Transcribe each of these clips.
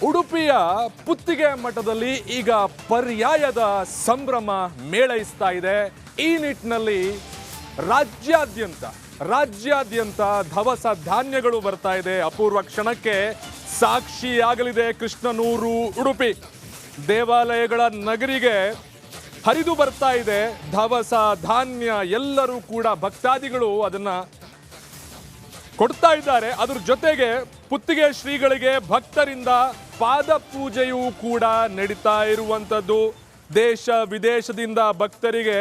ಉಡುಪಿಯ ಪುತ್ತಿಗೆ ಮಠದಲ್ಲಿ ಈಗ ಪರ್ಯಾಯದ ಸಂಭ್ರಮ ಮೇಳೈಸ್ತಾ ಇದೆ. ಈ ನಿಟ್ಟಿನಲ್ಲಿ ರಾಜ್ಯಾದ್ಯಂತ ದವಸ ಧಾನ್ಯಗಳು ಬರ್ತಾ ಇದೆ. ಅಪೂರ್ವ ಕ್ಷಣಕ್ಕೆ ಸಾಕ್ಷಿಯಾಗಲಿದೆ ಕೃಷ್ಣನೂರು ಉಡುಪಿ. ದೇವಾಲಯಗಳ ನಗರಿಗೆ ಹರಿದು ಬರ್ತಾ ಇದೆ ದವಸ ಧಾನ್ಯ. ಎಲ್ಲರೂ ಕೂಡ ಭಕ್ತಾದಿಗಳು ಅದನ್ನ ಕೊಡ್ತಾ ಇದ್ದಾರೆ. ಅದ್ರ ಜೊತೆಗೆ ಪುತ್ತಿಗೆ ಶ್ರೀಗಳಿಗೆ ಭಕ್ತರಿಂದ ಪಾದ ಪೂಜೆಯೂ ಕೂಡ ನಡೀತಾ ಇರುವಂಥದ್ದು. ದೇಶ ವಿದೇಶದಿಂದ ಭಕ್ತರಿಗೆ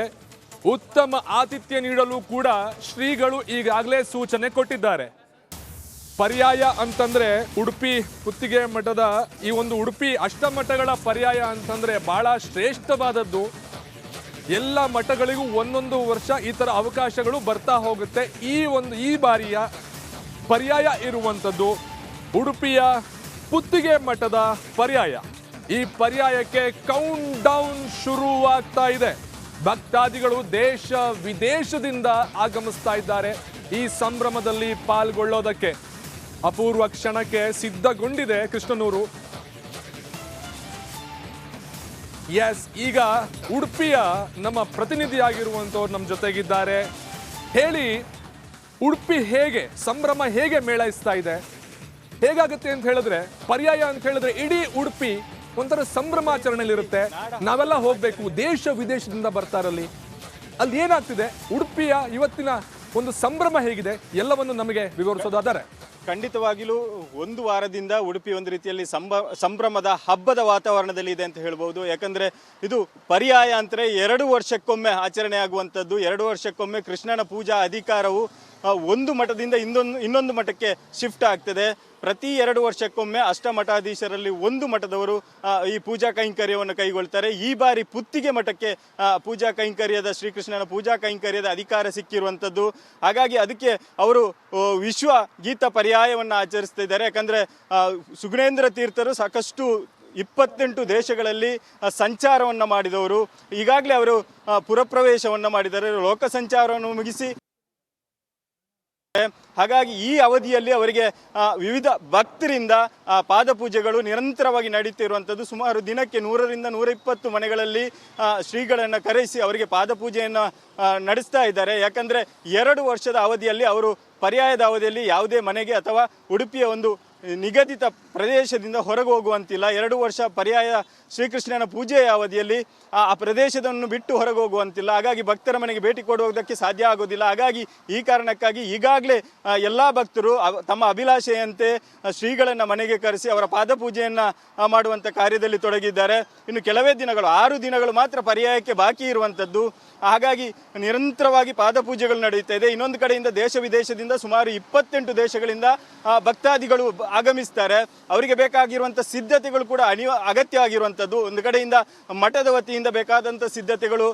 ಉತ್ತಮ ಆತಿಥ್ಯ ನೀಡಲು ಕೂಡ ಶ್ರೀಗಳು ಈಗಾಗಲೇ ಸೂಚನೆ ಕೊಟ್ಟಿದ್ದಾರೆ. ಪರ್ಯಾಯ ಅಂತಂದ್ರೆ ಉಡುಪಿ ಪುತ್ತಿಗೆ ಮಠದ ಈ ಒಂದು ಉಡುಪಿ ಅಷ್ಟಮಠಗಳ ಪರ್ಯಾಯ ಅಂತಂದ್ರೆ ಬಹಳ ಶ್ರೇಷ್ಠವಾದದ್ದು. ಎಲ್ಲ ಮಠಗಳಿಗೂ ಒಂದೊಂದು ವರ್ಷ ಈ ತರ ಅವಕಾಶಗಳು ಬರ್ತಾ ಹೋಗುತ್ತೆ. ಈ ಬಾರಿಯ ಪರ್ಯಾಯ ಇರುವಂಥದ್ದು ಉಡುಪಿಯ ಪುತ್ತಿಗೆ ಮಠದ ಪರ್ಯಾಯ. ಈ ಪರ್ಯಾಯಕ್ಕೆ ಕೌಂಟ್ ಡೌನ್ ಶುರುವಾಗ್ತಾ ಇದೆ. ಭಕ್ತಾದಿಗಳು ದೇಶ ವಿದೇಶದಿಂದ ಆಗಮಿಸ್ತಾ ಇದ್ದಾರೆ ಈ ಸಂಭ್ರಮದಲ್ಲಿ ಪಾಲ್ಗೊಳ್ಳೋದಕ್ಕೆ. ಅಪೂರ್ವ ಕ್ಷಣಕ್ಕೆ ಸಿದ್ಧಗೊಂಡಿದೆ ಕೃಷ್ಣನೂರು. ಎಸ್, ಈಗ ಉಡುಪಿಯ ನಮ್ಮ ಪ್ರತಿನಿಧಿಯಾಗಿರುವಂಥವ್ರು ನಮ್ಮ ಜೊತೆಗಿದ್ದಾರೆ. ಹೇಳಿ, ಉಡುಪಿ ಹೇಗೆ ಸಂಭ್ರಮ ಹೇಗೆ ಮೇಳೈಸ್ತಾ ಇದೆ, ಹೇಗಾಗುತ್ತೆ ಅಂತ ಹೇಳಿದ್ರೆ, ಪರ್ಯಾಯ ಅಂತ ಹೇಳಿದ್ರೆ ಇಡೀ ಉಡುಪಿ ಒಂಥರ ಸಂಭ್ರಮಾಚರಣೆಯಲ್ಲಿರುತ್ತೆ. ನಾವೆಲ್ಲ ಹೋಗ್ಬೇಕು, ದೇಶ ವಿದೇಶದಿಂದ ಬರ್ತಾರಲ್ಲಿ. ಅಲ್ಲಿ ಏನಾಗ್ತಿದೆ, ಉಡುಪಿಯ ಇವತ್ತಿನ ಒಂದು ಸಂಭ್ರಮ ಹೇಗಿದೆ, ಎಲ್ಲವನ್ನು ನಮಗೆ ವಿವರಿಸೋದಾದರೆ. ಖಂಡಿತವಾಗಿಯೂ ಒಂದು ವಾರದಿಂದ ಉಡುಪಿ ಒಂದು ರೀತಿಯಲ್ಲಿ ಸಂಭ್ರಮದ ಹಬ್ಬದ ವಾತಾವರಣದಲ್ಲಿ ಇದೆ ಅಂತ ಹೇಳ್ಬೋದು. ಯಾಕಂದರೆ ಇದು ಪರ್ಯಾಯ ಅಂದರೆ 2 ವರ್ಷಕ್ಕೊಮ್ಮೆ ಆಚರಣೆ ಆಗುವಂಥದ್ದು. 2 ವರ್ಷಕ್ಕೊಮ್ಮೆ ಕೃಷ್ಣನ ಪೂಜಾ ಅಧಿಕಾರವು ಒಂದು ಮಠದಿಂದ ಇನ್ನೊಂದು ಮಠಕ್ಕೆ ಶಿಫ್ಟ್ ಆಗ್ತದೆ. ಪ್ರತಿ 2 ವರ್ಷಕ್ಕೊಮ್ಮೆ ಅಷ್ಟಮಠಾಧೀಶರಲ್ಲಿ ಒಂದು ಮಠದವರು ಈ ಪೂಜಾ ಕೈಂಕರ್ಯವನ್ನು ಕೈಗೊಳ್ತಾರೆ. ಈ ಬಾರಿ ಪುತ್ತಿಗೆ ಮಠಕ್ಕೆ ಪೂಜಾ ಕೈಂಕರ್ಯದ ಶ್ರೀಕೃಷ್ಣನ ಪೂಜಾ ಕೈಂಕರ್ಯದ ಅಧಿಕಾರ ಸಿಕ್ಕಿರುವಂಥದ್ದು. ಹಾಗಾಗಿ ಅದಕ್ಕೆ ಅವರು ವಿಶ್ವ ಗೀತ ಪರ್ಯಾಯವನ್ನು ಆಚರಿಸ್ತಾ ಇದ್ದಾರೆ. ಯಾಕಂದರೆ ಸುಗುಣೇಂದ್ರ ತೀರ್ಥರು ಸಾಕಷ್ಟು 28 ದೇಶಗಳಲ್ಲಿ ಸಂಚಾರವನ್ನು ಮಾಡಿದವರು. ಈಗಾಗಲೇ ಅವರು ಪುರಪ್ರವೇಶವನ್ನು ಮಾಡಿದ್ದಾರೆ, ಲೋಕ ಸಂಚಾರವನ್ನು ಮುಗಿಸಿ. ಹಾಗಾಗಿ ಈ ಅವಧಿಯಲ್ಲಿ ಅವರಿಗೆ ವಿವಿಧ ಭಕ್ತರಿಂದ ಪಾದಪೂಜೆಗಳು ನಿರಂತರವಾಗಿ ನಡೀತಿರುವಂಥದ್ದು. ಸುಮಾರು ದಿನಕ್ಕೆ 100ರಿಂದ 120 ಮನೆಗಳಲ್ಲಿ ಶ್ರೀಗಳನ್ನು ಕರೆಸಿ ಅವರಿಗೆ ಪಾದಪೂಜೆಯನ್ನು ನಡೆಸ್ತಾ ಇದ್ದಾರೆ. ಯಾಕಂದರೆ 2 ವರ್ಷದ ಅವಧಿಯಲ್ಲಿ ಅವರು ಪರ್ಯಾಯದ ಅವಧಿಯಲ್ಲಿ ಯಾವುದೇ ಮನೆಗೆ ಅಥವಾ ಉಡುಪಿಯ ಒಂದು ನಿಗದಿತ ಪ್ರದೇಶದಿಂದ ಹೊರಗೆ ಹೋಗುವಂತಿಲ್ಲ. 2 ವರ್ಷ ಪರ್ಯಾಯ ಶ್ರೀಕೃಷ್ಣನ ಪೂಜೆಯ ಅವಧಿಯಲ್ಲಿ ಆ ಪ್ರದೇಶವನ್ನು ಬಿಟ್ಟು ಹೊರಗೆ ಹೋಗುವಂತಿಲ್ಲ. ಹಾಗಾಗಿ ಭಕ್ತರ ಮನೆಗೆ ಭೇಟಿ ಕೊಡುವುದಕ್ಕೆ ಸಾಧ್ಯ ಆಗೋದಿಲ್ಲ. ಹಾಗಾಗಿ ಈ ಕಾರಣಕ್ಕಾಗಿ ಈಗಾಗಲೇ ಎಲ್ಲ ಭಕ್ತರು ತಮ್ಮ ಅಭಿಲಾಷೆಯಂತೆ ಶ್ರೀಗಳನ್ನು ಮನೆಗೆ ಕರೆಸಿ ಅವರ ಪಾದಪೂಜೆಯನ್ನು ಮಾಡುವಂಥ ಕಾರ್ಯದಲ್ಲಿ ತೊಡಗಿದ್ದಾರೆ. ಇನ್ನು ಕೆಲವೇ ದಿನಗಳು, 6 ದಿನಗಳು ಮಾತ್ರ ಪರ್ಯಾಯಕ್ಕೆ ಬಾಕಿ ಇರುವಂಥದ್ದು. ಹಾಗಾಗಿ ನಿರಂತರವಾಗಿ ಪಾದಪೂಜೆಗಳು ನಡೆಯುತ್ತಾ ಇದೆ. ಇನ್ನೊಂದು ಕಡೆಯಿಂದ ದೇಶ ವಿದೇಶದಿಂದ ಸುಮಾರು 28 ದೇಶಗಳಿಂದ ಭಕ್ತಾದಿಗಳು ಆಗಮಿಸ್ತಾರೆ. ಅವರಿಗೆ ಬೇಕಾಗಿರುವಂಥ ಸಿದ್ಧತೆಗಳು ಕೂಡ ಅಗತ್ಯ ಆಗಿರುವಂಥದ್ದು. ಒಂದು ಕಡೆಯಿಂದ ಮಠದ ವತಿಯಿಂದ ಬೇಕಾದಂಥ ಸಿದ್ಧತೆಗಳು,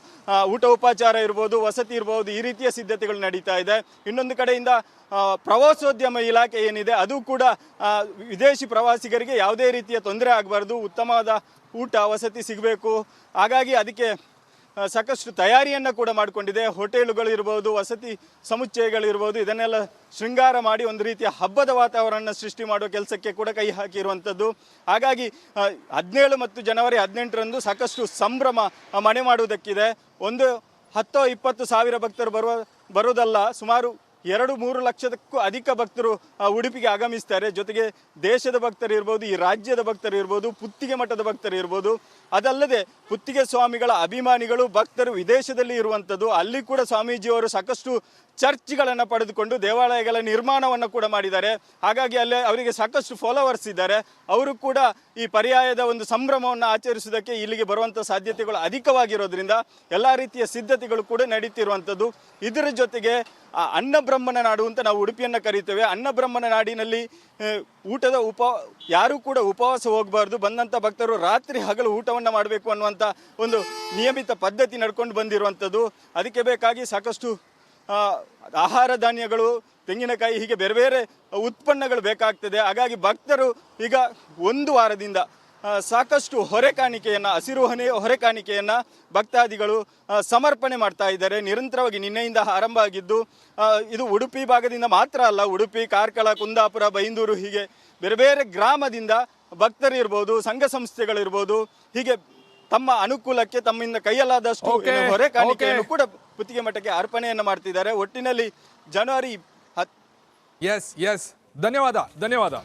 ಊಟ ಉಪಚಾರ ಇರ್ಬೋದು, ವಸತಿ ಇರ್ಬೋದು, ಈ ರೀತಿಯ ಸಿದ್ಧತೆಗಳು ನಡೀತಾ ಇದೆ. ಇನ್ನೊಂದು ಕಡೆಯಿಂದ ಪ್ರವಾಸೋದ್ಯಮ ಇಲಾಖೆ ಏನಿದೆ ಅದು ಕೂಡ ವಿದೇಶಿ ಪ್ರವಾಸಿಗರಿಗೆ ಯಾವುದೇ ರೀತಿಯ ತೊಂದರೆ ಆಗಬಾರ್ದು, ಉತ್ತಮವಾದ ಊಟ ವಸತಿ ಸಿಗಬೇಕು. ಹಾಗಾಗಿ ಅದಕ್ಕೆ ಸಾಕಷ್ಟು ತಯಾರಿಯನ್ನು ಕೂಡ ಮಾಡಿಕೊಂಡಿದೆ. ಹೋಟೆಲುಗಳಿರ್ಬೋದು, ವಸತಿ ಸಮುಚ್ಚಯಗಳಿರ್ಬೋದು, ಇದನ್ನೆಲ್ಲ ಶೃಂಗಾರ ಮಾಡಿ ಒಂದು ರೀತಿಯ ಹಬ್ಬದ ವಾತಾವರಣ ಸೃಷ್ಟಿ ಮಾಡುವ ಕೆಲಸಕ್ಕೆ ಕೂಡ ಕೈ ಹಾಕಿರುವಂಥದ್ದು. ಹಾಗಾಗಿ 17 ಮತ್ತು ಜನವರಿ 18ರಂದು ಸಾಕಷ್ಟು ಸಂಭ್ರಮ ಮನೆ ಮಾಡುವುದಕ್ಕಿದೆ. ಒಂದು 10-20 ಸಾವಿರ ಭಕ್ತರು ಬರುವುದಲ್ಲ, ಸುಮಾರು 2-3 ಲಕ್ಷಕ್ಕೂ ಅಧಿಕ ಭಕ್ತರು ಉಡುಪಿಗೆ ಆಗಮಿಸ್ತಾರೆ. ಜೊತೆಗೆ ದೇಶದ ಭಕ್ತರು ಇರ್ಬೋದು, ಈ ರಾಜ್ಯದ ಭಕ್ತರು ಇರ್ಬೋದು, ಪುತ್ತಿಗೆ ಮಠದ ಭಕ್ತರು ಇರ್ಬೋದು. ಅದಲ್ಲದೆ ಪುತ್ತಿಗೆ ಸ್ವಾಮಿಗಳ ಅಭಿಮಾನಿಗಳು ಭಕ್ತರು ವಿದೇಶದಲ್ಲಿ ಇರುವಂಥದ್ದು. ಅಲ್ಲಿ ಕೂಡ ಸ್ವಾಮೀಜಿಯವರು ಸಾಕಷ್ಟು ಚರ್ಚ್ಗಳನ್ನು ಪಡೆದುಕೊಂಡು ದೇವಾಲಯಗಳ ನಿರ್ಮಾಣವನ್ನು ಕೂಡ ಮಾಡಿದ್ದಾರೆ. ಹಾಗಾಗಿ ಅಲ್ಲೇ ಅವರಿಗೆ ಸಾಕಷ್ಟು ಫಾಲೋವರ್ಸ್ ಇದ್ದಾರೆ. ಅವರು ಕೂಡ ಈ ಪರ್ಯಾಯದ ಒಂದು ಸಂಭ್ರಮವನ್ನು ಆಚರಿಸುವುದಕ್ಕೆ ಇಲ್ಲಿಗೆ ಬರುವಂಥ ಸಾಧ್ಯತೆಗಳು ಅಧಿಕವಾಗಿರೋದ್ರಿಂದ ಎಲ್ಲ ರೀತಿಯ ಸಿದ್ಧತೆಗಳು ಕೂಡ ನಡೀತಿರುವಂಥದ್ದು. ಇದರ ಜೊತೆಗೆ ಅನ್ನಬ್ರಹ್ಮನ ನಾಡು ಅಂತ ನಾವು ಉಡುಪಿಯನ್ನು ಕರೀತೇವೆ. ಅನ್ನಬ್ರಹ್ಮನ ನಾಡಿನಲ್ಲಿ ಯಾರೂ ಕೂಡ ಉಪವಾಸ ಹೋಗಬಾರ್ದು. ಬಂದಂಥ ಭಕ್ತರು ರಾತ್ರಿ ಹಗಲು ಊಟವನ್ನು ಮಾಡಬೇಕು ಅನ್ನುವಂಥ ಒಂದು ನಿಯಮಿತ ಪದ್ಧತಿ ನಡ್ಕೊಂಡು ಬಂದಿರುವಂಥದ್ದು. ಅದಕ್ಕೆ ಬೇಕಾಗಿ ಸಾಕಷ್ಟು ಆಹಾರ ಧಾನ್ಯಗಳು, ತೆಂಗಿನಕಾಯಿ, ಹೀಗೆ ಬೇರೆ ಬೇರೆ ಉತ್ಪನ್ನಗಳು ಬೇಕಾಗ್ತದೆ. ಹಾಗಾಗಿ ಭಕ್ತರು ಈಗ ಒಂದು ವಾರದಿಂದ ಸಾಕಷ್ಟು ಹೊರೆಕಾಣಿಕೆಯನ್ನು, ಹಸಿರು ಹೊರೆಕಾಣಿಕೆಯನ್ನು ಭಕ್ತಾದಿಗಳು ಸಮರ್ಪಣೆ ಮಾಡ್ತಾ ಇದ್ದಾರೆ. ನಿರಂತರವಾಗಿ ನಿನ್ನೆಯಿಂದ ಆರಂಭ ಆಗಿದ್ದು ಇದು ಉಡುಪಿ ಭಾಗದಿಂದ ಮಾತ್ರ ಅಲ್ಲ, ಉಡುಪಿ, ಕಾರ್ಕಳ, ಕುಂದಾಪುರ, ಬೈಂದೂರು ಹೀಗೆ ಬೇರೆ ಬೇರೆ ಗ್ರಾಮದಿಂದ ಭಕ್ತರಿರ್ಬೋದು, ಸಂಘ ಸಂಸ್ಥೆಗಳಿರ್ಬೋದು, ಹೀಗೆ ತಮ್ಮ ಅನುಕೂಲಕ್ಕೆ ತಮ್ಮಿಂದ ಕೈಯಲ್ಲಾದಷ್ಟು Okay, ಹೊರೆ ಕಾಣಿಕೆಯನ್ನು okay. ಕೂಡ ಪುತ್ತಿಗೆ ಮಠಕ್ಕೆ ಅರ್ಪಣೆಯನ್ನು ಮಾಡ್ತಿದ್ದಾರೆ. ಒಟ್ಟಿನಲ್ಲಿ ಜನವರಿ ಎಸ್ ಧನ್ಯವಾದ